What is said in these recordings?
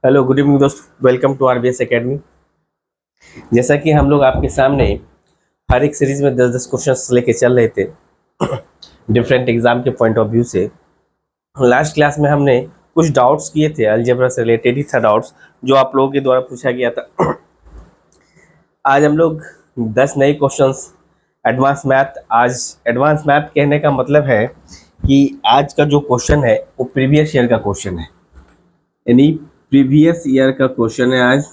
Hello, good evening दोस्त। Welcome to RBS academy. जैसा कि हम लोग आपके सामने हर एक सीरीज में 10-10 क्वेश्चंस लेके चल रहे थे डिफरेंट एग्जाम के पॉइंट ऑफ व्यू से। लास्ट क्लास में हमने कुछ डाउट्स किए थे, अलजेब्रा से रिलेटेड ही था डाउट्स, जो आप लोगों के द्वारा पूछा गया था। आज हम लोग 10 नए क्वेश्चंस एडवांस मैथ। आज एडवांस मैथ कहने का मतलब है कि आज का जो क्वेश्चन है वो प्रीवियस ईयर का क्वेश्चन है, यानी प्रीवियस ईयर का क्वेश्चन है। आज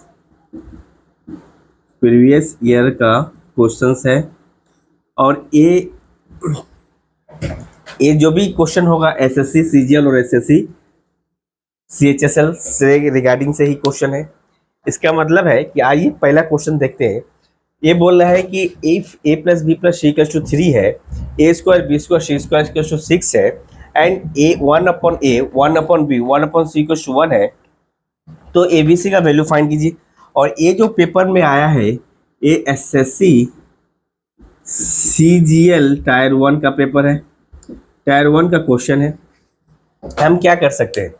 प्रीवियस ईयर का क्वेश्चंस है और ये जो भी क्वेश्चन होगा एसएससी सीजीएल और एसएससी सीएचएसएल से रिगार्डिंग से ही क्वेश्चन है। इसका मतलब है कि आइए पहला क्वेश्चन देखते हैं। ये बोल रहा है कि if a plus b plus c equals to 3 है, a square b square c square equals to 6 है, एंड ए 1/बी 1/सी इक्वल्स टू 1 है, तो एबीसी का वैल्यू फाइंड कीजिए। और ये जो पेपर में आया है ये एसएससी सीजीएल टायर 1 का पेपर है, टायर 1 का क्वेश्चन है। हम क्या कर सकते हैं,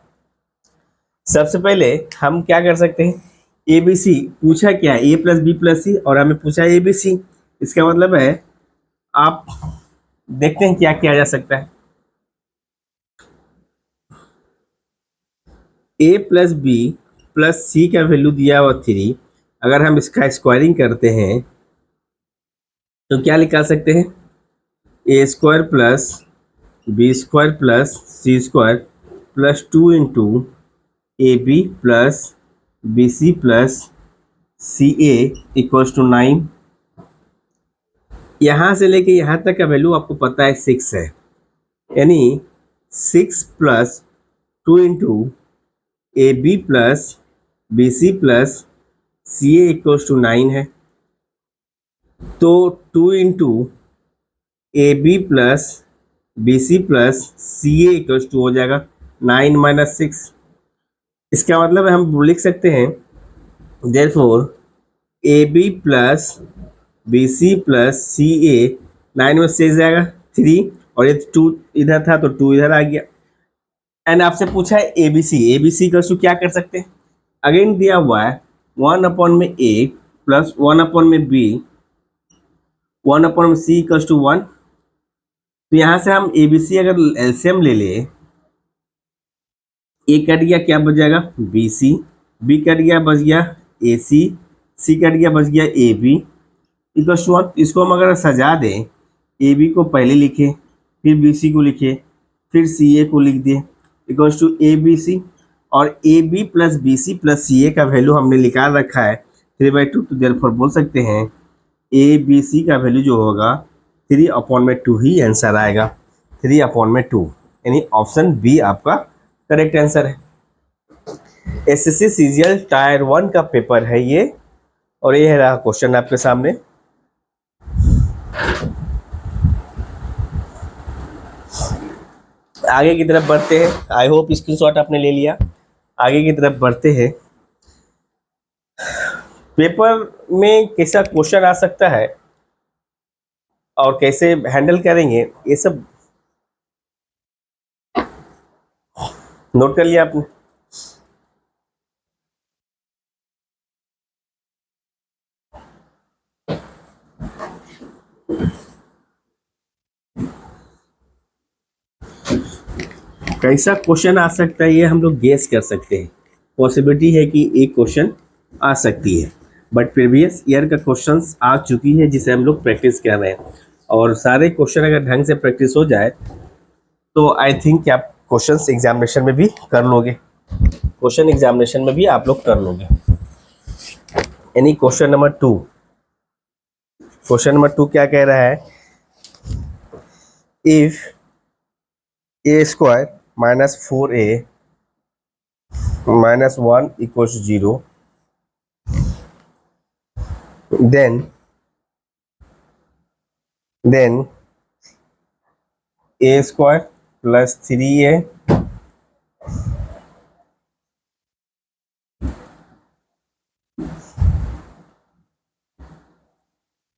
सबसे पहले हम क्या कर सकते हैं, एबीसी पूछा क्या है, ए प्लस बी प्लस सी, और हमें पूछा है एबीसी। इसका मतलब है आप देखते हैं क्या किया जा सकता है। ए प्लस बी प्लस सी का वैल्यू दिया हुआ 3, अगर हम इसका स्क्वायरिंग करते हैं तो क्या निकाल सकते हैं, a square plus b square plus c square plus 2 a b plus b c plus c a equals to 9। यहाँ से लेके यहाँ तक का वैल्यू आपको पता है 6 है, यानी 6 plus 2 a b plus b c plus c a equals to 9 है। तो 2 a b plus b c plus c a equals to हो जाएगा 9 - 6। इसका मतलब है हम लिख सकते हैं therefore a b plus b c plus c a, 9 में 6 जाएगा 3, और ये 2 इधर था तो 2 इधर आ गया। एंड आपसे पूछा है एबीसी, एबीसी का क्या कर सकते हैं, अगेन दिया हुआ है 1/ए प्लस 1/बी 1/सी इक्वल्स टू 1। तो यहाँ से हम एबीसी अगर एलसीएम ले ले, ए कट गया क्या बच जाएगा बी सी, बी कट गया बच गया ए सी कट गया बच गया ए बी इक्वल्स टू 1। इसको हम अगर सजा दें, ए बी को पहले लिखे, फिर बी सी को लिखे, फिर सी ए को लिख दिए equals to a b c, और a b plus b c plus c a का वैल्यू हमने निकाल रखा है 3/2। तो देयरफॉर बोल सकते हैं ए बी सी का वैल्यू जो होगा 3/2 ही आंसर आएगा, 3/2, यानी ऑप्शन बी आपका करेक्ट आंसर है। एसएससी सीजीएल टायर 1 का पेपर है ये, और ये है रहा क्वेश्चन आपके सामने। आगे की तरफ बढ़ते हैं, आई होप स्क्रीनशॉट आपने ले लिया। आगे की तरफ बढ़ते हैं, पेपर में कैसा क्वेश्चन आ सकता है और कैसे हैंडल करेंगे ये सब नोट कर लिया आपने। कैसा क्वेश्चन आ सकता है ये हम लोग गेस कर सकते हैं, पॉसिबिलिटी है कि एक क्वेश्चन आ सकती है, बट प्रीवियस ईयर का क्वेश्चंस आ चुकी है जिसे हम लोग प्रैक्टिस कर रहे हैं। और सारे क्वेश्चन अगर ढंग से प्रैक्टिस हो जाए तो आई थिंक कि आप क्वेश्चंस एग्जामिनेशन में भी कर लोगे, क्वेश्चन एग्जामिनेशन में भी आप लोग कर लोगे। यानी क्वेश्चन नंबर 2 क्या कह रहा है, if a square -4a -1 equals 0, then a square plus 3a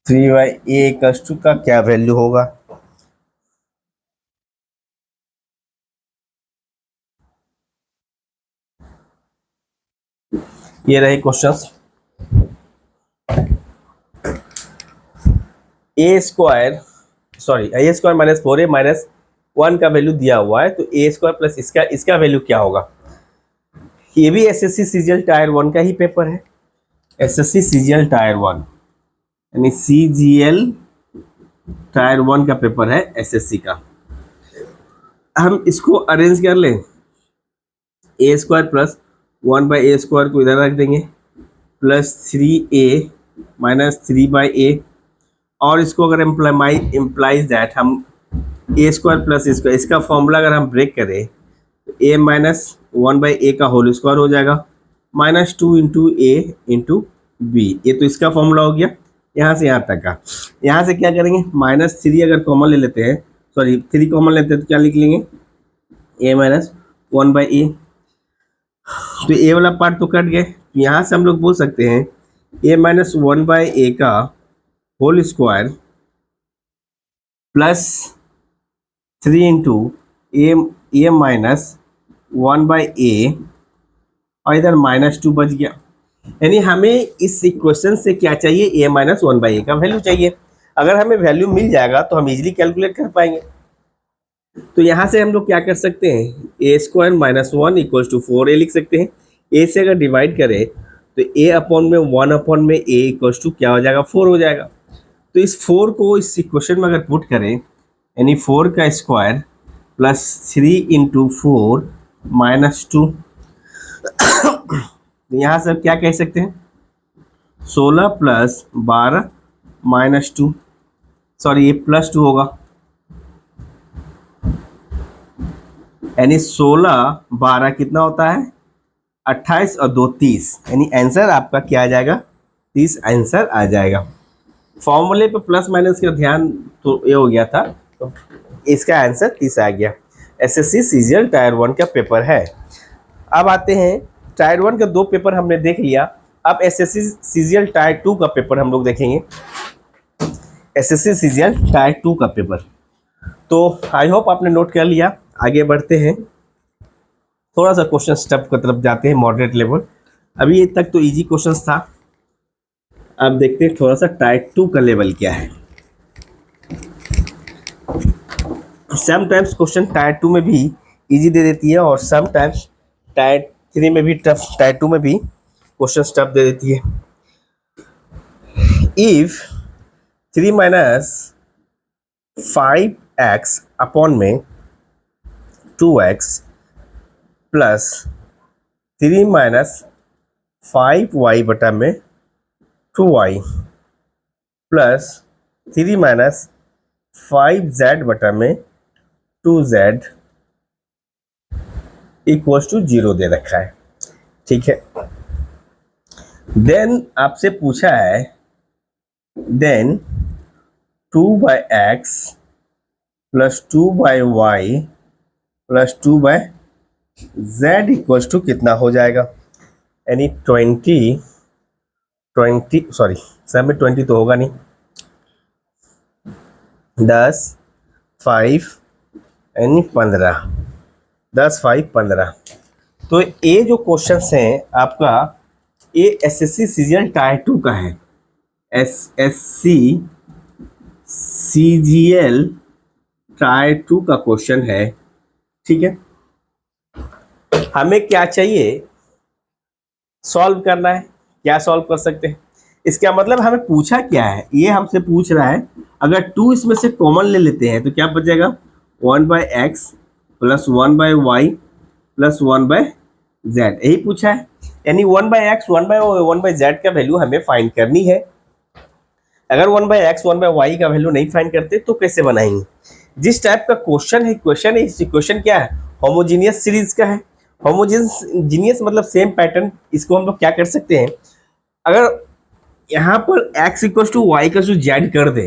(3/a) का क्या वैल्यू होगा। ये रहे क्वेश्चंस। ए स्क्वायर माइनस 4a माइनस 1 का वैल्यू दिया हुआ है, तो ए स्क्वायर प्लस इसका वैल्यू क्या होगा। ये भी एसएससी सीजीएल टायर 1 का ही पेपर है, एसएससी सीजीएल टायर 1 यानी सीजीएल टायर 1 का पेपर है एसएससी का। हम इसको अरेंज कर लें, ए स्क्वायर प्लस 1/a² को इधर रख देंगे, प्लस 3a माइनस 3/a, और इसको अगर इम्प्लाइज दैट हम ए स्क्वायर प्लस इसका फॉर्मूला अगर हम ब्रेक करें तो a माइनस 1/a का होल स्क्वायर हो जाएगा, माइनस 2 इंटू ए इंटू बी। ये तो इसका फॉर्मूला हो गया यहाँ से यहाँ तक का। यहाँ से क्या करेंगे, -3 अगर कॉमन ले लेते हैं, 3 कॉमन लेते हैं तो क्या लिख लेंगे, a माइनस 1/a। तो ए वाला पार्ट तो कट गए, तो यहाँ से हम लोग बोल सकते हैं a माइनस 1/a का होल स्क्वायर प्लस 3 इंटू ए माइनस 1/a, और इधर -2 बच गया। यानी हमें इस इक्वेशन से क्या चाहिए, a माइनस 1/a का वैल्यू चाहिए। अगर हमें वैल्यू मिल जाएगा तो हम इजीली कैलकुलेट कर पाएंगे। तो यहाँ से हम लोग क्या कर सकते हैं, a square minus 1 equal to 4a लिख सकते हैं। ए से अगर डिवाइड करें तो a अपॉन में 1 अपॉन में a इक्वल टू क्या हो जाएगा, 4 हो जाएगा। तो इस 4 को इस इक्वेशन में अगर पुट करें, यानी 4 का स्क्वायर प्लस 3 इंटू 4 माइनस 2, यहाँ से क्या कह सकते हैं, 16 प्लस 12 माइनस 2, ये प्लस 2 होगा, यानी 16 12 कितना होता है 28 और 2 30, यानी आंसर आपका क्या आ जाएगा, 30 आंसर आ जाएगा। फॉर्मूले पे प्लस माइनस का ध्यान तो ये हो गया था, तो इसका आंसर 30 आ गया। एसएससी सीजीएल टायर 1 का पेपर है। अब आते हैं, टायर 1 का 2 पेपर हमने देख लिया, अब एसएससी सीजीएल टायर 2 का पेपर हम लोग देखेंगे। एसएससी सीजीएल टायर 2 का पेपर, तो आई होप आपने नोट कर लिया। आगे बढ़ते हैं, थोड़ा सा क्वेश्चन स्टेप की तरफ जाते हैं, मॉडरेट लेवल। अभी तक तो इजी क्वेश्चन था, अब देखते हैं थोड़ा सा टायर 2 का लेवल क्या है। समटाइम्स क्वेश्चन टायर 2 में भी इजी दे देती है, और समटाइम्स टायर 3 में भी टफ, टायर 2 में भी क्वेश्चन टफ दे देती है। इफ 3 माइनस 5x अपॉन में 2x प्लस 3 माइनस 5y बटा में 2y प्लस 3 माइनस 5z बटा में 2z इक्वल्स टू 0 दे रखा है, ठीक है। देन आपसे पूछा है, then 2/x plus 2/y plus 2/z equals to कितना हो जाएगा, यानी 20 सब में 20 तो होगा नहीं, 10 5 यानी 15, 10 5 15। तो ये जो क्वेश्चन हैं आपका, ये एसएससी सीजीएल टायर 2 का है, एसएससी सीजीएल टायर 2 का क्वेश्चन है, ठीक है। हमें क्या चाहिए, सॉल्व करना है। क्या सॉल्व कर सकते हैं, इसका मतलब हमें पूछा क्या है, ये हमसे पूछ रहा है अगर 2 इसमें से कॉमन ले लेते हैं तो क्या बचेगा, 1/x plus 1/y plus 1/z, यही पूछा है। यानी 1/x 1/z का वैल्यू हमें फाइंड करनी है। अगर 1/x 1/y का वैल्यू नहीं फाइंड करते तो कैसे बनाएंगे। जिस टाइप का क्वेश्चन है, इस इक्वेशन क्या है, होमोजीनियस सीरीज का है। होमोजीनियस मतलब सेम पैटर्न। इसको हम लोग क्या कर सकते हैं, अगर यहाँ पर x इक्वल टू वाई का जेड कर दे,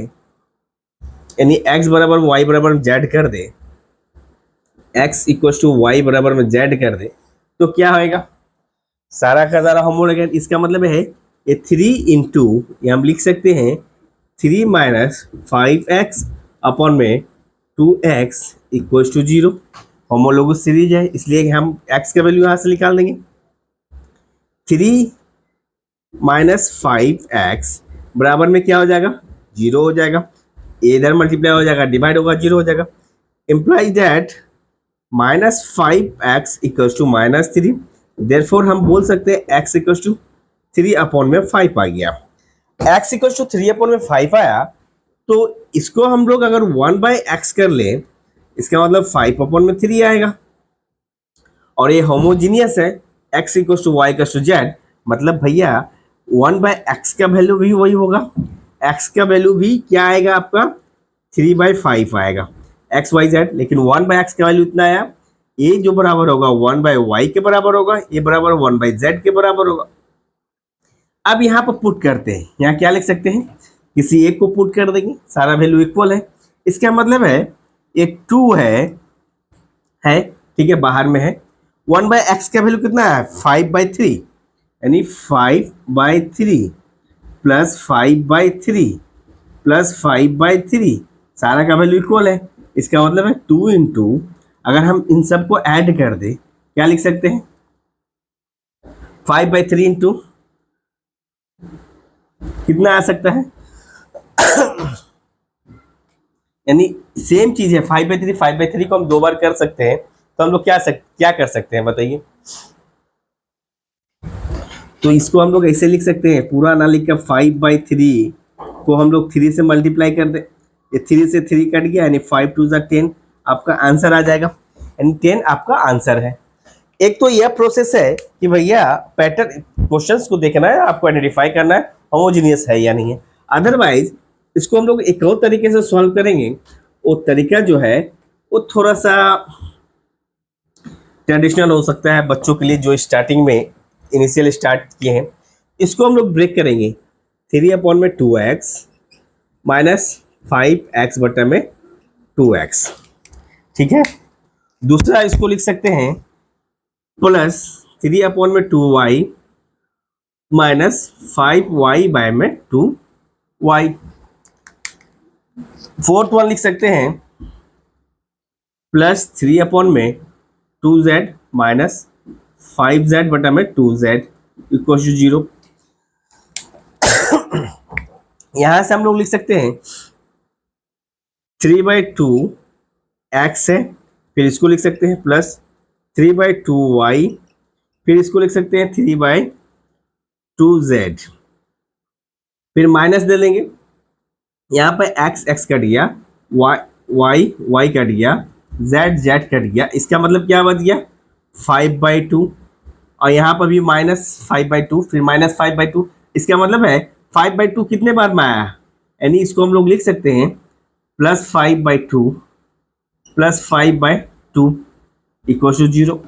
यानी x बराबर y बराबर जेड कर दे, x इक्वल टू वाई बराबर में जेड कर दे, तो क्या होएगा, सारा का सारा होमोलॉग। इसका मतलब है ये 3 इंटू, ये हम लिख सकते हैं 3 माइनस 5x अपॉन में 2x equal to 0। Homologous series है, इसलिए हम x का वैल्यू यहाँ से निकाल देंगे। 3 माइनस 5x बराबर में क्या हो जाएगा, 0 हो जाएगा। इधर मल्टीप्लाई हो जाएगा, डिवाइड होगा, 0 हो जाएगा। Implies that minus 5x equals to minus 3। Therefore हम बोल सकते हैं x इक्वल्स टू 3/5 आ गया। x इक्वल्स टू 3/5 आया, तो इसको हम लोग अगर 1/x कर ले, इसका मतलब 5/3 आएगा। और ये होमोजीनियस है, x equals to y equals to z, मतलब भैया 1/x का वैल्यू भी वही होगा, x का वैल्यू भी क्या आएगा आपका 3/5 आएगा, एक्स वाई जेड। लेकिन 1/x का वैल्यू इतना आया, ये जो बराबर होगा 1/y के बराबर होगा, ये बराबर 1/z के बराबर होगा। अब यहाँ पर पुट करते हैं, यहाँ क्या लिख सकते हैं, किसी एक को पुट कर देंगे, सारा वैल्यू इक्वल है। इसका मतलब है एक 2 है ठीक है, बाहर में है। 1/x का वैल्यू कितना है 5/3, यानी 5/3 प्लस 5/3 प्लस 5/3, सारा का वैल्यू इक्वल है। इसका मतलब है 2 इंटू, अगर हम इन सबको ऐड कर दे क्या लिख सकते हैं, 5/3 इंटू कितना आ सकता है, यानी सेम चीज है 5/3, 5/3 को हम 2 बार कर सकते हैं, तो हम लोग क्या कर सकते हैं बताइए। तो इसको हम लोग ऐसे लिख सकते हैं, पूरा ना लिख कर 5/3 को हम लोग 3 से मल्टीप्लाई कर दें, ये 3 से 3 कट गया, यानी 5 2 10, आपका आंसर आ जाएगा, यानी 10 आपका आंसर है। एक तो यह प्रोसेस है कि भैया पैटर्न क्वेश्चंस को देखना है, आपको आइडेंटिफाई करना है होमोजीनियस है या नहीं है। अदरवाइज इसको हम लोग एक और तरीके से सॉल्व करेंगे, वो तरीका जो है वो थोड़ा सा ट्रेडिशनल हो सकता है बच्चों के लिए जो स्टार्टिंग में इनिशियल स्टार्ट किए हैं। इसको हम लोग ब्रेक करेंगे, 3/2x माइनस 5x बटा में 2x, ठीक है। दूसरा इसको लिख सकते हैं plus 3/2y minus 5y bye में 2y। फोर्थ वन लिख सकते हैं प्लस 3/2z माइनस 5z बटा में 2z इक्वल टू 0। यहां से हम लोग लिख सकते हैं 3/2x है, फिर इसको लिख सकते हैं प्लस 3/2y, फिर इसको लिख सकते हैं 3/2z, फिर माइनस दे देंगे, यहाँ पर x कट गया, y कट गया, z कट गया, इसका मतलब क्या बच गया 5/2, और यहाँ पर भी -5/2, फिर -5/2, इसका मतलब है 5/2 कितने बार में आया, यानी इसको हम लोग लिख सकते हैं +5/2 प्लस 5/2 इक्वल टू 0।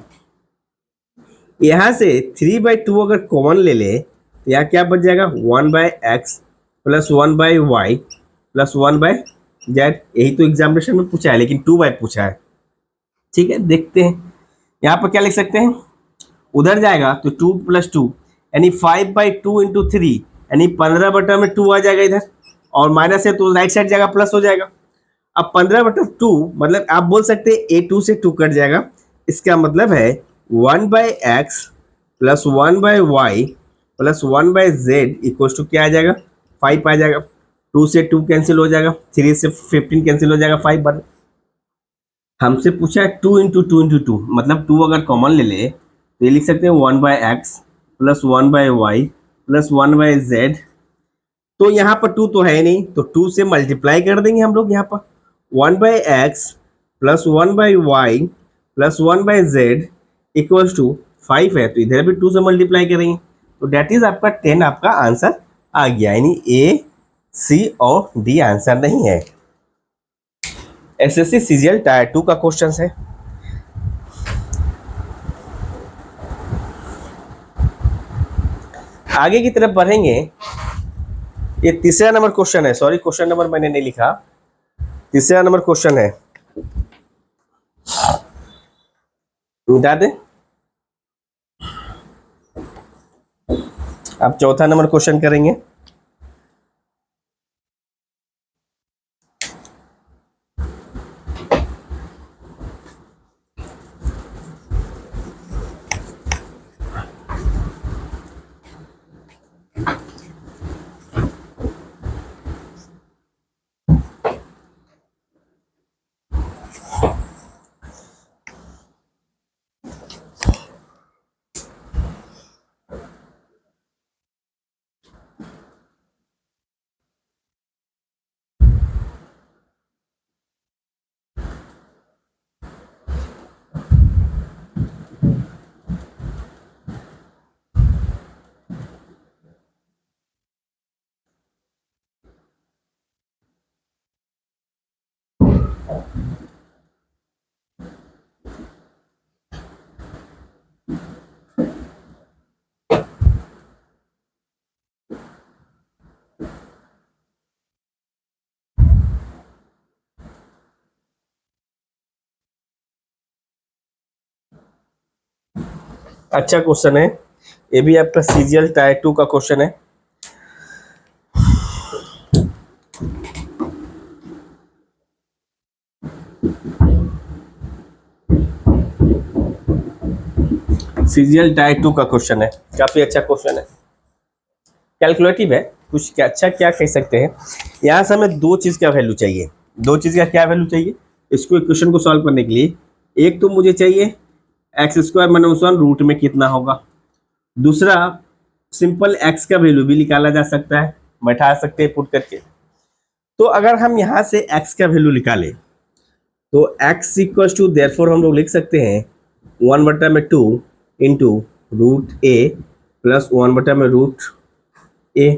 यहाँ से 3/2 अगर कॉमन ले ले तो यहाँ क्या बच जाएगा 1/x plus 1/y plus 1/z। यही तो एग्जामिनेशन में पूछा है, लेकिन 2 पूछा है, ठीक है। देखते हैं यहाँ पर क्या लिख सकते हैं, उधर जाएगा तो 2 + 2 यानी 5/2 इंटू 3, यानी 15/2 आ जाएगा इधर, और माइनस है तो राइट साइड जाएगा प्लस हो जाएगा। अब 15/2 मतलब आप बोल सकते हैं A2 से 2 कट जाएगा, इसका मतलब है 1/x plus 1/y plus 1/z equal to क्या आ जाएगा 5 आ जाएगा। 2 से 2 कैंसिल हो जाएगा, 3 से 15 कैंसिल हो जाएगा, 5 बन। हमसे पूछा है 2 इंटू 2 इंटू 2, मतलब 2 अगर कॉमन ले ले तो ये लिख सकते हैं 1/x plus 1/y plus 1/z। तो यहाँ पर 2 तो है नहीं, तो 2 से मल्टीप्लाई कर देंगे हम लोग, यहाँ पर 1/x plus 1/y plus 1/z equals to 5 है, तो इधर भी 2 से मल्टीप्लाई करेंगे, तो डेट इज आपका 10 आपका आंसर आ गया, यानी A, C और D आंसर नहीं है। SSC CGL टायर 2 का क्वेश्चन है। आगे की तरफ बढ़ेंगे, ये तीसरा नंबर क्वेश्चन है, सॉरी क्वेश्चन नंबर मैंने नहीं लिखा, तीसरा नंबर क्वेश्चन है, मिटा दे। अब चौथा नंबर क्वेश्चन करेंगे। अच्छा क्वेश्चन है, ये भी आपका सीजीएल टायर 2 का क्वेश्चन है। सीजीएल टायर 2 का क्वेश्चन है, काफी अच्छा क्वेश्चन है, कैलकुलेटिव है, कुछ क्या अच्छा क्या कह सकते हैं। यहाँ से हमें दो चीज का वैल्यू चाहिए, दो चीज का क्या वैल्यू चाहिए इसको इक्वेशन को सॉल्व करने के लिए। एक तो मुझे चाहिए x square minus one root में कितना होगा, दूसरा सिंपल एक्स का वैल्यू भी निकाला जा सकता है, बैठा सकते हैं पुट करके। तो अगर हम यहाँ से एक्स का वैल्यू निकालें तो एक्स इक्वल टू देयरफॉर हम लोग लिख सकते हैं 1/2 into root a plus 1/में root A.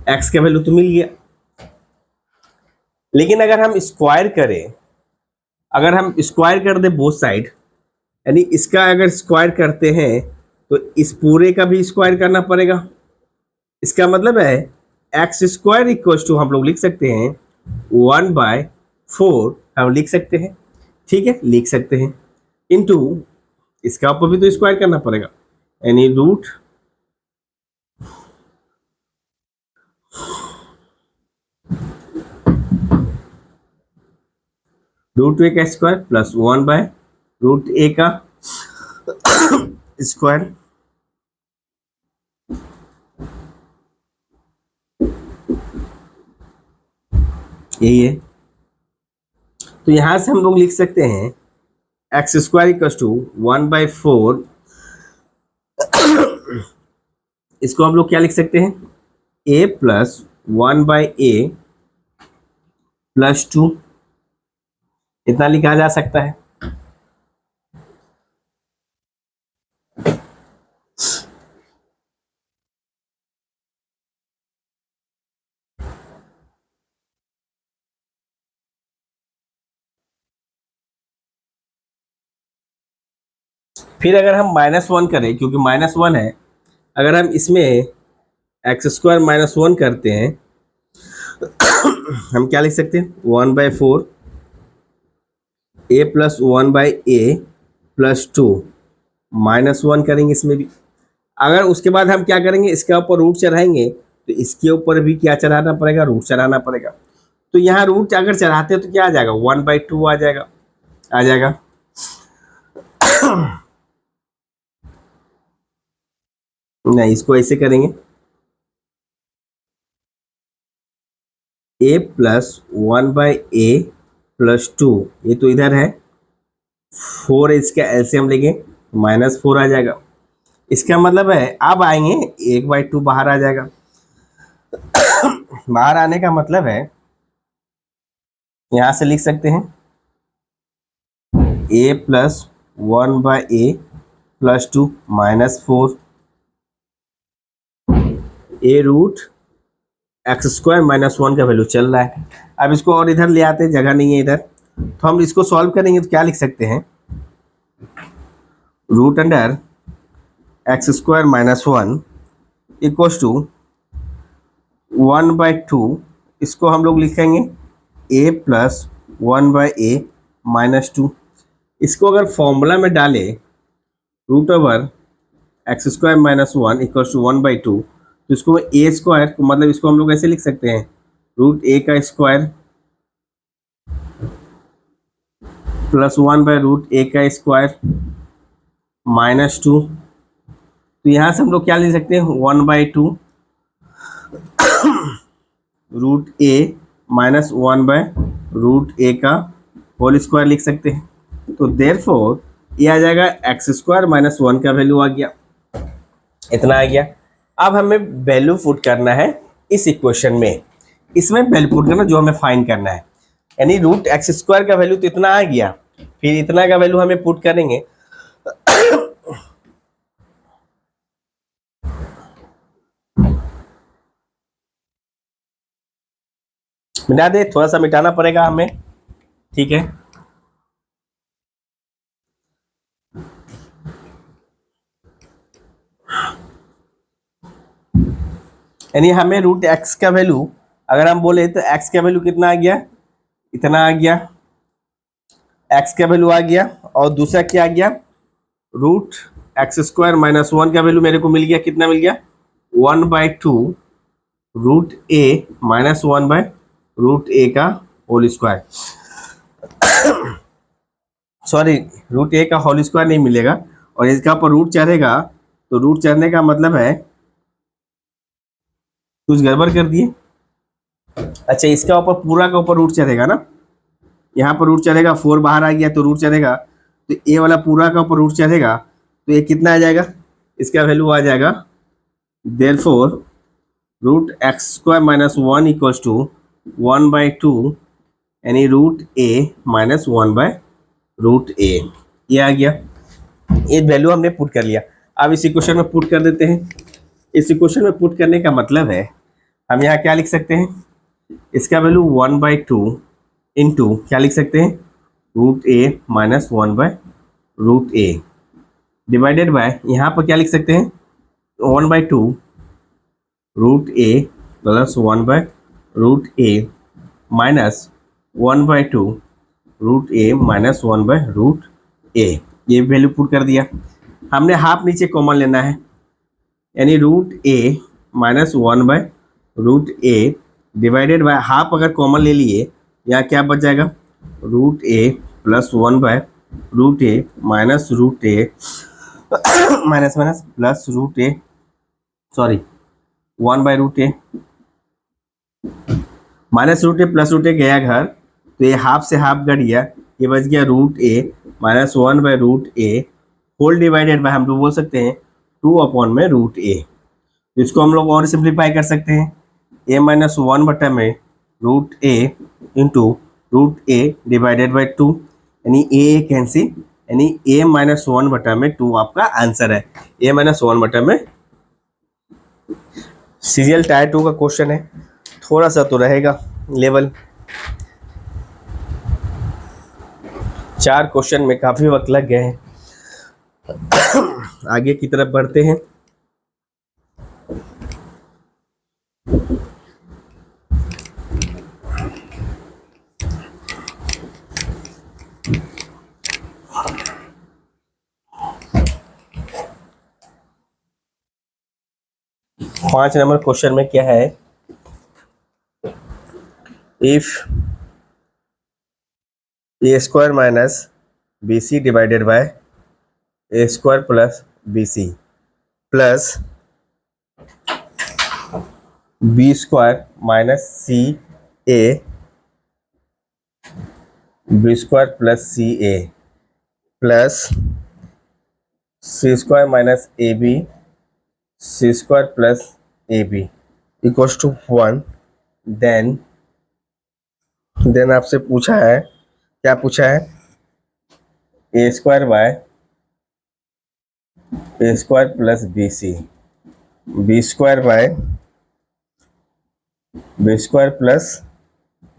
X का वैल्यू तो मिल गया, लेकिन अगर हम स्क्वायर करें, अगर हम स्क्वायर कर दे बोथ साइड, यानी इसका अगर स्क्वायर करते हैं तो इस पूरे का भी स्क्वायर करना पड़ेगा। इसका मतलब है एक्स स्क्वायर इक्वल टू हम लोग लिख सकते हैं 1/4, हम लिख सकते हैं, ठीक है लिख सकते हैं, इंटू इसका ऊपर भी तो स्क्वायर करना पड़ेगा, यानी रूट ए का स्क्वायर प्लस 1/√a का स्क्वायर। यही है, तो यहां से हम लोग लिख सकते हैं एक्स स्क्वायर इक्वल टू 1/4, इसको हम लोग क्या लिख सकते हैं a प्लस 1/a प्लस 2, इतना लिखा जा सकता है। फिर अगर हम -1 करें, क्योंकि -1 है, अगर हम इसमें एक्स स्क्वायर -1 करते हैं हम क्या लिख सकते हैं 1/4 a प्लस 1/a प्लस 2, -1 करेंगे इसमें भी। अगर उसके बाद हम क्या करेंगे, इसके ऊपर रूट चढ़ाएंगे तो इसके ऊपर भी क्या चढ़ाना पड़ेगा, रूट चढ़ाना पड़ेगा। तो यहाँ रूट अगर चढ़ाते हैं तो क्या आ जाएगा 1/2 आ जाएगा, आ जाएगा। नहीं, इसको ऐसे करेंगे a प्लस 1/a प्लस 2, ये तो इधर है 4, इसका एलसीएम लेंगे -4 आ जाएगा। इसका मतलब है अब आएंगे 1/2 बाहर आ जाएगा। बाहर आने का मतलब है यहां से लिख सकते हैं a plus 1/a plus 2 -4 a root x square -1 का वैल्यू चल रहा है। अब इसको और इधर ले आते हैं, जगह नहीं है इधर, तो हम इसको सॉल्व करेंगे तो क्या लिख सकते हैं root under x square -1 equal to 1/2, इसको हम लोग लिखेंगे a प्लस 1/a -2। इसको अगर फॉर्मूला में डालें root over x square -1 equal to 1/2, तो इसको ए स्क्वायर, मतलब इसको हम लोग ऐसे लिख सकते हैं रूट ए का स्क्वायर प्लस 1/√a का स्क्वायर -2। तो यहाँ से हम लोग क्या लिख सकते हैं 1/2 रूट ए माइनस 1/√a का होल स्क्वायर लिख सकते हैं। तो देयरफॉर ये आ जाएगा एक्स स्क्वायर -1 का वैल्यू आ गया, इतना आ गया। अब हमें वैल्यू पुट करना है इस इक्वेशन में, इसमें वैल्यू पुट करना जो हमें फाइंड करना है, यानी रूट एक्स स्क्वायर का वैल्यू तो इतना आ गया, फिर इतना का वैल्यू हमें पुट करेंगे। मिटा दे, थोड़ा सा मिटाना पड़ेगा हमें, ठीक है। यानी हमें रूट एक्स का वैल्यू अगर हम बोले तो एक्स का वैल्यू कितना आ गया, इतना आ गया, एक्स का वैल्यू आ गया, और दूसरा क्या आ गया रूट एक्स स्क्वायर माइनस 1 का वैल्यू मेरे को मिल गया, कितना मिल गया, 1/2 रूट ए माइनस 1/√a का होल स्क्वायर। सॉरी, रूट ए का होल स्क्वायर नहीं मिलेगा, और इसका ऊपर रूट चढ़ेगा, तो रूट चढ़ने का मतलब है कुछ गड़बड़ कर दिए। अच्छा, इसका ऊपर पूरा का ऊपर रूट चढ़ेगा ना, यहाँ पर रूट चढ़ेगा, 4 बाहर आ गया तो रूट चढ़ेगा, तो ए वाला पूरा का ऊपर रूट चढ़ेगा, तो ये कितना आ जाएगा, इसका वैल्यू आ जाएगा therefore root x square minus 1 equals to 1/2 यानी रूट ए माइनस 1/√a। ये आ गया, ये वैल्यू हमने पुट कर लिया। अब इस इक्वेशन में पुट कर देते हैं। इस इक्वेशन में पुट करने का मतलब है हम यहाँ क्या लिख सकते हैं, इसका वैल्यू 1/2 इंटू क्या लिख सकते हैं, root a minus 1/√a divided by, यहाँ पर क्या लिख सकते हैं, 1/2 root a plus 1/√a minus 1/2 root a minus 1/√a। ये वैल्यू पुट कर दिया। हमने हाफ नीचे कॉमन लेना है, यानी root a minus 1/√a divided by half अगर कॉमन ले लिए, यहाँ क्या बच जाएगा, root a plus 1/√a minus root a minus minus plus root a, sorry 1/√a minus root a plus root a गया घर, तो ये हाफ से हाफ घट गया, ये बच गया root a minus 1/√a whole divided by, हम लोग बोल सकते हैं 2/√a। इसको हम लोग और सिंप्लीफाई कर सकते हैं, a minus 1/√a into root a divided by 2, यानी a कैंसिल, यानी a माइनस 1/2 आपका आंसर है। a माइनस 1/, सीरियल टायर 2 का क्वेश्चन है, थोड़ा सा तो रहेगा लेवल, 4 क्वेश्चन में काफी वक्त लग गए हैं। आगे की तरफ बढ़ते हैं। पांच नंबर क्वेश्चन में क्या है, if a square minus b c divided by a square plus b c plus b square minus c a b square plus c a plus c square minus a b c square plus a b equals to 1, then आपसे पूछा है, क्या पूछा है, a square by a square plus b c, b square by b square plus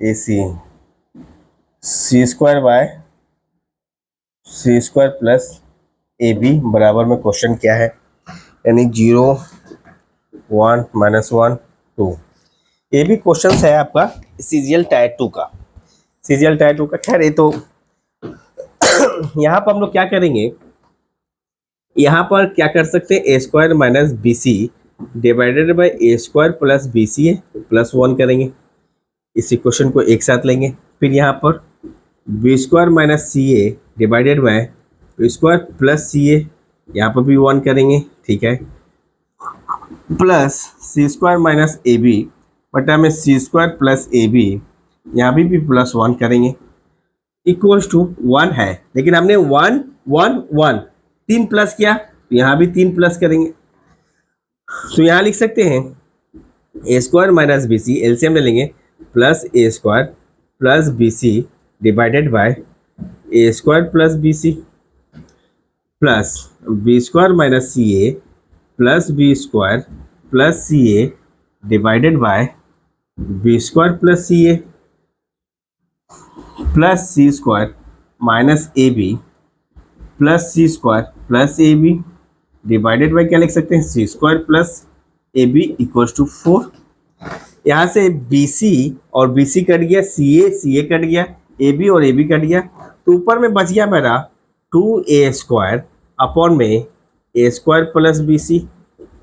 a c, c square by c square plus a B बराबर में question क्या है, यानी 0 1 -1 2। ये भी क्वेश्चन है आपका सीजीएल टाइप 2 का, सीजीएल टाइप 2 का। खैर ये तो यहाँ पर हम लोग क्या करेंगे, यहाँ पर क्या कर सकते हैं, a square minus b c divided by a square plus b c plus 1 करेंगे, इसी क्वेश्चन को एक साथ लेंगे। फिर यहाँ पर b square minus c a divided by b square plus c a, यहाँ पर भी 1 करेंगे, ठीक है, plus c square minus a b बटा में c square plus a b, यहाँ भी प्लस 1 करेंगे, इक्वल्स टू 1 है, लेकिन हमने 1 1 1 3 प्लस किया, तो यहाँ भी 3 प्लस करेंगे, तो यहाँ लिख सकते हैं a square minus b c, LCM ले लेंगे, plus a square plus b c divided by a square plus b c plus b square minus c a plus b square plus c a divided by b square plus c a plus c square minus a b plus c square plus a b divided by क्या लिख सकते हैं, c square plus a b equals to 4। यहाँ से B c और B C cut गया, सी ए cut गया, A B और ए बी कट गया, तो ऊपर में बच गया मेरा 2a स्क्वायर अपॉन में a square plus b c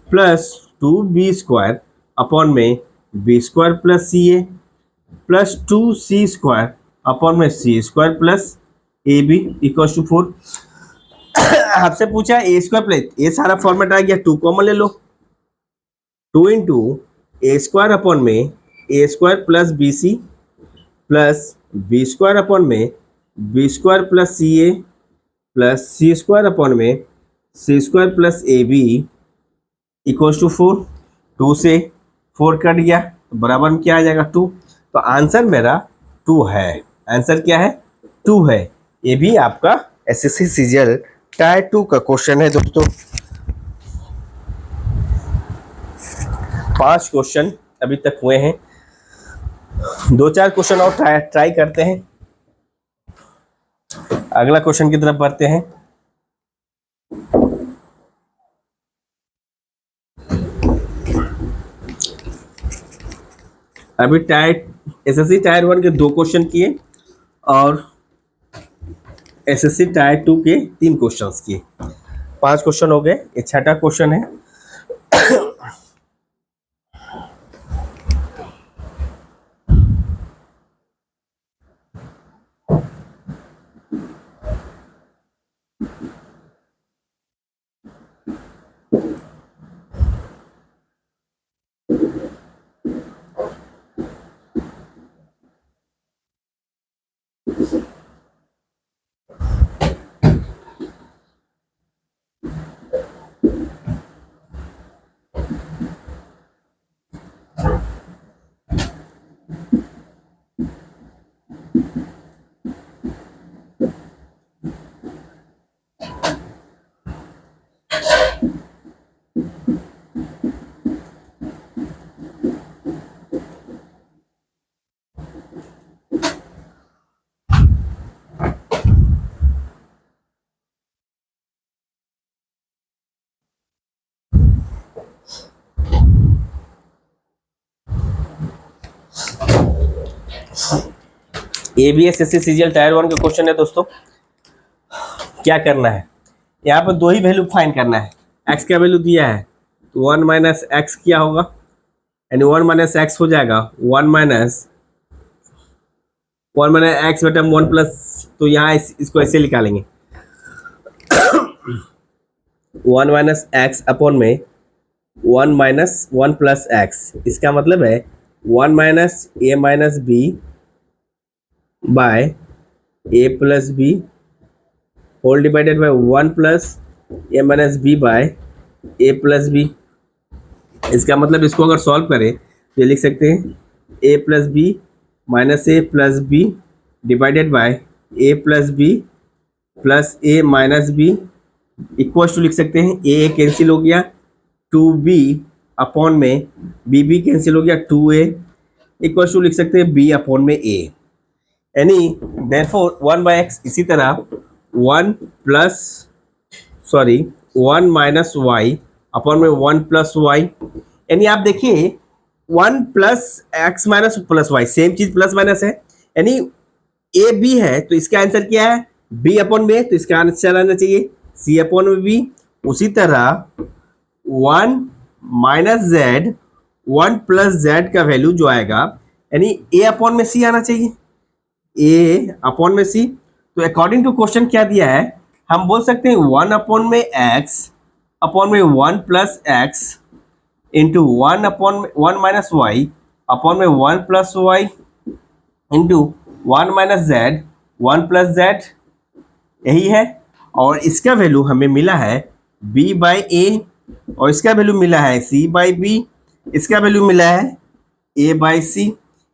plus 2b² upon में b square plus c a plus 2c² upon में c² plus a b equal to 4। आपसे पूछा ए स्क्वायर प्लस, ये सारा फॉर्मेट आ गया, 2 कॉमन ले लो, 2 इंटू ए स्क्वायर अपॉन में a square plus b c plus b square upon में b square plus c a plus c square upon में c square plus a b equal to 4। 2 से 4 cut गया तो बराबर में क्या आ जाएगा 2। तो आंसर मेरा 2 है। आंसर क्या है 2 है। ये भी आपका एसएससी सीजीएल टायर 2 का क्वेश्चन है दोस्तों। 5 क्वेश्चन अभी तक हुए हैं, 2-4 क्वेश्चन और ट्राई करते हैं। अगला क्वेश्चन की तरफ बढ़ते हैं। अभी एसएससी टायर 1 के 2 क्वेश्चन किए और एसएससी टायर 2 के 3 क्वेश्चंस किए, 5 क्वेश्चन हो गए। ये 6वां क्वेश्चन है। एबीएसएससी सीजीएल टायर 1 का क्वेश्चन है दोस्तों। क्या करना है, यहाँ पर 2 ही वैल्यू फाइंड करना है। एक्स का वैल्यू दिया है तो 1 माइनस एक्स क्या होगा, यानी 1 माइनस एक्स हो जाएगा 1 माइनस एक्स बटा 1 प्लस, तो यहाँ इसको ऐसे निकालेंगे 1 माइनस एक्स अपॉन में 1 माइनस 1 प्लस एक्स। इसका मतलब है 1 minus a minus b by a plus b whole divided by 1 plus a minus b by a plus b. इसका मतलब इसको अगर सॉल्व करें तो ये लिख सकते हैं a plus b minus a plus b divided by a plus b plus a minus b equal to लिख सकते हैं ए कैंसिल हो गया 2b अपॉन में बी कैंसिल हो गया 2a इक्वल टू लिख सकते हैं b अपॉन में a, यानी देयरफॉर 1/x। इसी तरह 1 माइनस y अपॉन में 1 प्लस y, यानी आप देखिए 1 plus x minus plus y same चीज प्लस माइनस है, यानी ए बी है तो इसका आंसर क्या है बी अपॉन में, तो इसका आंसर आना चाहिए सी अपॉन में बी। उसी तरह 1 माइनस जेड 1 प्लस जेड का वैल्यू जो आएगा यानी ए अपॉन में सी आना चाहिए, ए अपॉन में सी। तो अकॉर्डिंग टू क्वेश्चन क्या दिया है, हम बोल सकते हैं 1 अपॉन में एक्स अपॉन में 1 plus x into 1 minus y upon में 1 plus y into 1 minus z 1 plus z, यही है। और इसका वैल्यू हमें मिला है b बाई ए और इसका वैल्यू मिला है c बाई बी, इसका वैल्यू मिला है a बाई सी,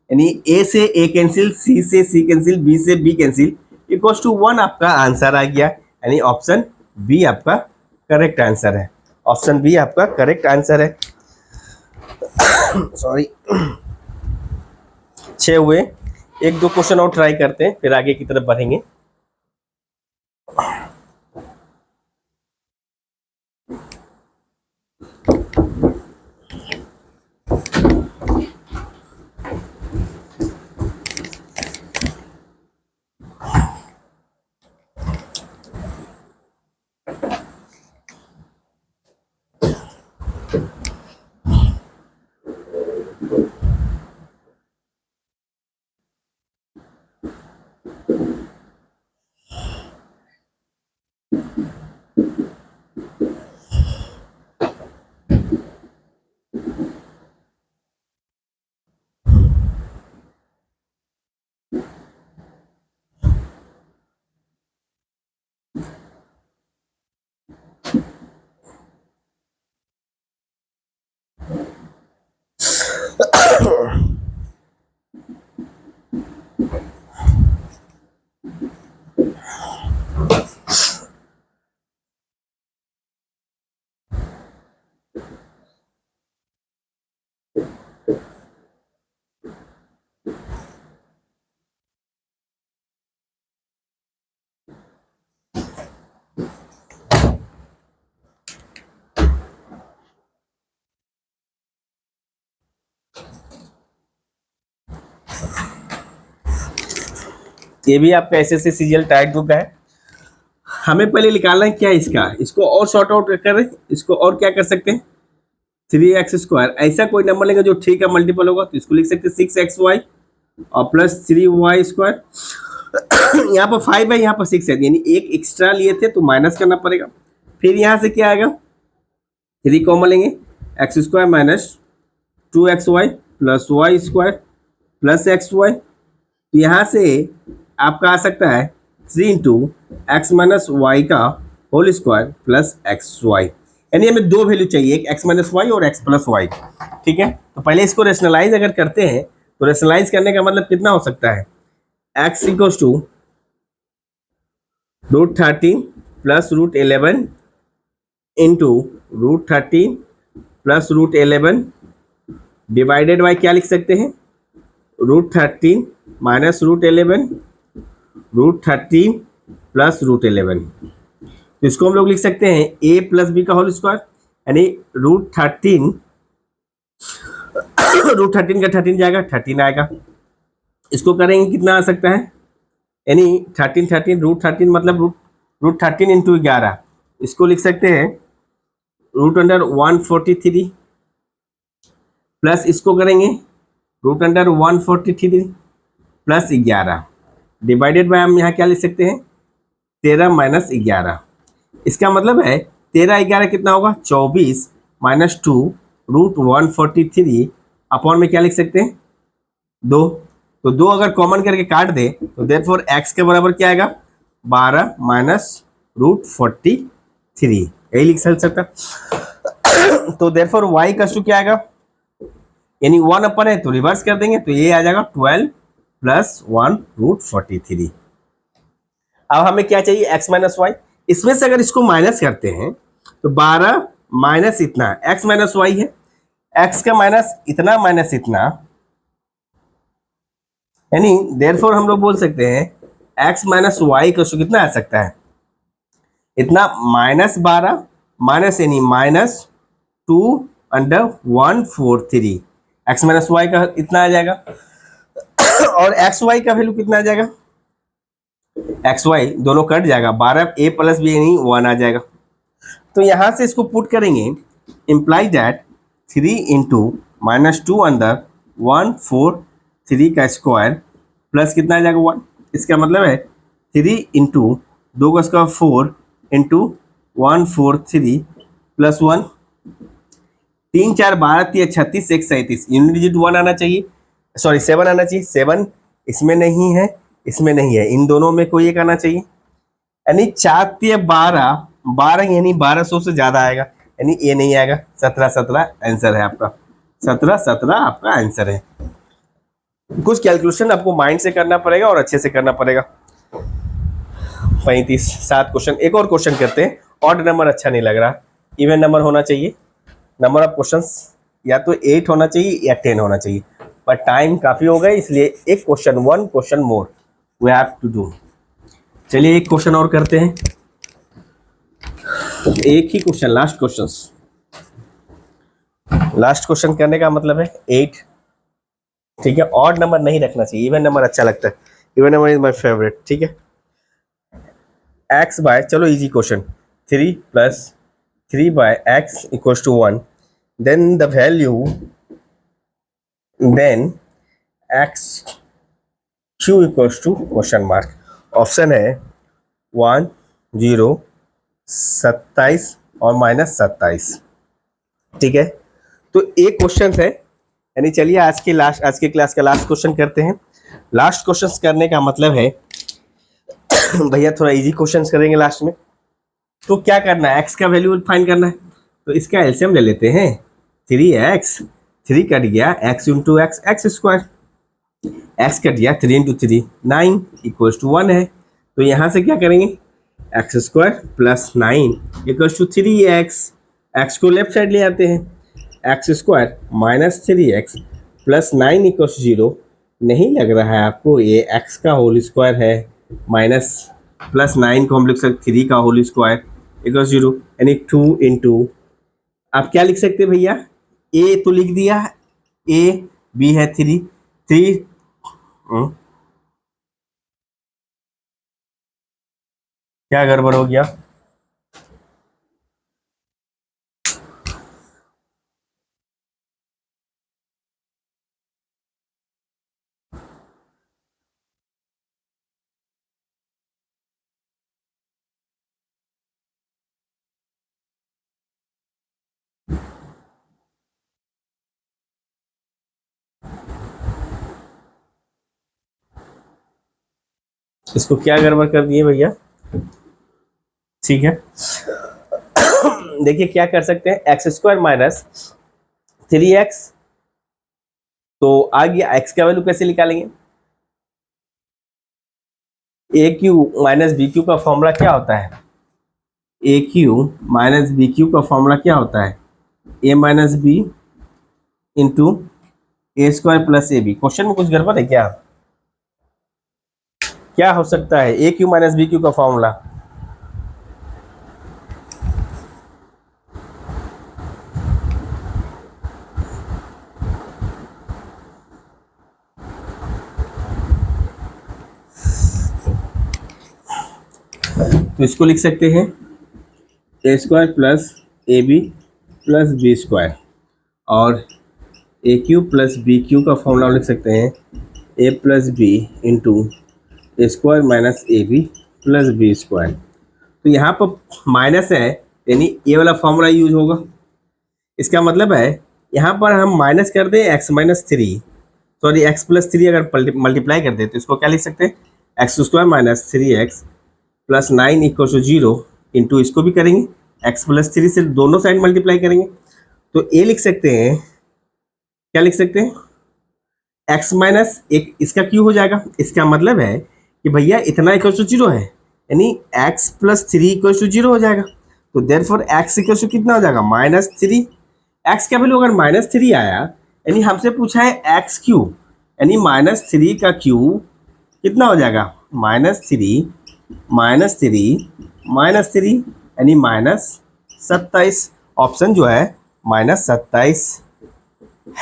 यानी a से a कैंसिल, c से c कैंसिल, b से b कैंसिल इक्वल्स टू 1 आपका आंसर आ गया, यानी ऑप्शन बी आपका करेक्ट आंसर है। ऑप्शन बी आपका करेक्ट आंसर है। सॉरी 6 हुए, 1-2 क्वेश्चन और ट्राई करते हैं फिर आगे की तरफ बढ़ेंगे। ये भी आपका एसएससी सीजीएल टाइप बुक है। हमें पहले निकालना है क्या इसका, इसको और शॉर्ट आउट करें, इसको और क्या कर सकते हैं, 3x²। ऐसा कोई नंबर लेंगे जो 3 का मल्टीपल होगा तो इसको लिख सकते हैं 6xy और प्लस 3y²। यहाँ पर 5 है, यहाँ पर 6 है, यानी एक एक्स्ट्रा लिए थे तो माइनस करना पड़ेगा। फिर यहाँ से क्या आएगा, 3 कॉमन लेंगे, x² minus 2xy plus y² plus xy। तो यहाँ से आपका आ सकता है 3 इंटू एक्स माइनस वाई का whole square plus x y, यानी हमें दो वैल्यू चाहिए, एक एक्स माइनस वाई और एक्स प्लस वाई। ठीक है, तो पहले इसको रेशनलाइज अगर करते हैं तो रेशनलाइज करने का मतलब कितना हो सकता है, x equals to √13 plus √11 into √13 plus √11 divided by क्या लिख सकते हैं, √13 माइनस √11 √13 प्लस √11। तो इसको हम लोग लिख सकते हैं a प्लस बी का होल स्क्वायर, यानी √13 √13 का 13 जाएगा, 13 आएगा। इसको करेंगे कितना आ सकता है, यानी 13 √13 मतलब √13 इंटू 11, इसको लिख सकते हैं √143 प्लस इसको करेंगे √143 प्लस 11 डिवाइडेड बाय हम यहाँ क्या लिख सकते हैं 13 माइनस 11। इसका मतलब है 13 11 कितना होगा 24 माइनस 2 √143 अपॉन में क्या लिख सकते हैं 2। तो 2 अगर कॉमन करके काट दे तो देयरफॉर x के बराबर क्या आएगा 12 माइनस √43, यही लिख सकता। तो देयरफॉर y का क्या आएगा, यानी 1 अपन है तो रिवर्स कर देंगे तो ये आ जाएगा 12 प्लस 1 √43। अब हमें क्या चाहिए x माइनस वाई, इसमें से अगर इसको माइनस करते हैं तो 12 माइनस इतना x माइनस वाई है, x का माइनस इतना, यानी देयरफॉर हम लोग बोल सकते हैं x माइनस वाई का कितना आ सकता है इतना -12 माइनस यानी -2/143, x माइनस वाई का इतना आ जाएगा। और एक्स वाई का वैल्यू कितना आ जाएगा, एक्स वाई दोनों कट जाएगा, 12 a प्लस बी यानी 1 आ जाएगा। तो यहाँ से इसको पुट करेंगे, इम्प्लाई दैट 3 इंटू -2/143 का स्क्वायर प्लस कितना आ जाएगा 1। इसका मतलब है 3 इंटू 2 का square 4 into 143 plus 1, 3 4 12 3 36 1 37, unit digit 1 आना चाहिए, सॉरी 7 आना चाहिए। 7 इसमें नहीं है, इसमें नहीं है, इन दोनों में कोई एक आना चाहिए, यानी 4 3 12 12 यानी 1200 से ज्यादा आएगा, यानी ये नहीं आएगा। 17 17 आंसर है आपका, 17 17 आपका आंसर है। कुछ कैलकुलेशन आपको माइंड से करना पड़ेगा और अच्छे से करना पड़ेगा। 35 7 क्वेश्चन, एक और क्वेश्चन करते हैं। ऑड नंबर अच्छा नहीं लग रहा, इवन नंबर होना चाहिए। नंबर ऑफ क्वेश्चंस या तो 8 होना चाहिए या 10 होना चाहिए, पर टाइम काफी हो गया इसलिए एक question, 1 question more we have to do. चलिए एक क्वेश्चन और करते हैं, एक ही क्वेश्चन, लास्ट क्वेश्चन करने का मतलब है 8। ठीक है, ऑड नंबर नहीं रखना चाहिए, इवन नंबर अच्छा लगता है, even number is my favourite. ठीक है, x बाय, चलो easy question, 3 plus 3 by x equals to 1, then the value, then x q equals to question mark. Option है 1 0 27 और -27। ठीक है, तो एक क्वेश्चन है, यानी चलिए आज के क्लास का लास्ट क्वेश्चन करते हैं। लास्ट क्वेश्चन करने का मतलब है भैया थोड़ा इजी क्वेश्चंस करेंगे लास्ट में। तो क्या करना है, x का वैल्यू फाइंड करना है, तो इसका एलसीएम ले लेते हैं। 3x, 3 कट गया, x into x x square, x cut गया 3 इंटू 3 9 इक्वल्स टू 1 है। तो यहाँ से क्या करेंगे, x square plus 9 equals to 3x, x को लेफ्ट साइड ले आते हैं, x square minus 3x plus 9 equals 0। नहीं लग रहा है आपको ये x का होल स्क्वायर है, माइनस प्लस 9 को हम लिख सकते 3 का होल स्क्वायर इक्वल्स 0, यानी 2 इंटू, आप क्या लिख सकते हैं भैया, a तो लिख दिया, a b है 3 3 क्या गड़बड़ हो गया? इसको क्या गड़बड़ कर दिए भैया? ठीक है, देखिए क्या कर सकते हैं, एक्स स्क्वायर माइनस 3x, तो आ गया x का वैल्यू कैसे निकालेंगे? A cube minus b cube का फॉर्मूला क्या होता है? A cube minus b cube का फॉर्मूला क्या होता है? A minus b into a square plus a b. Question में कुछ गड़बड़ है क्या? क्या हो सकता है a cube minus b cube का फॉर्मूला? तो इसको लिख सकते हैं a square plus a b plus b square, और a cube plus b cube का फॉर्मूला लिख सकते हैं a plus b into a square minus a b plus b square. तो यहाँ पर माइनस है, यानी ए वाला फॉर्मूला यूज होगा। इसका मतलब है यहाँ पर हम माइनस कर दें x minus three, sorry x plus three, अगर मल्टीप्लाई कर दे तो इसको क्या लिख सकते हैं, x square minus three x plus 9 equal to 0 into इसको भी करेंगे एक्स प्लस थ्री से, दोनों साइड मल्टीप्लाई करेंगे तो ए लिख सकते हैं, क्या लिख सकते हैं, एक्स माइनस एक इसका क्यू हो जाएगा। इसका मतलब है कि भैया इतना इक्वल टू 0 है, यानी x plus three equal to 0 हो जाएगा। तो देयरफॉर एक्स इक्वल टू कितना हो जाएगा, माइनस थ्री। एक्स का वैल्यू अगर माइनस थ्री आया, यानी हमसे पूछा है एक्स क्यू, यानी माइनस थ्री का क्यू कितना हो जाएगा, minus three minus three minus three, यानी माइनस 27। ऑप्शन जो है माइनस 27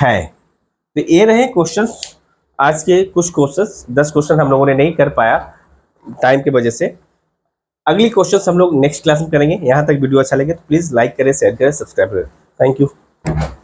है। तो ये रहे क्वेश्चंस, आज के कुछ क्वेश्चंस, 10 क्वेश्चन हम लोगों ने नहीं कर पाया टाइम की वजह से। अगली क्वेश्चंस हम लोग नेक्स्ट क्लास में करेंगे। यहाँ तक वीडियो अच्छा लगे तो प्लीज़ लाइक करें, शेयर करें, सब्सक्राइब करें। Thank you.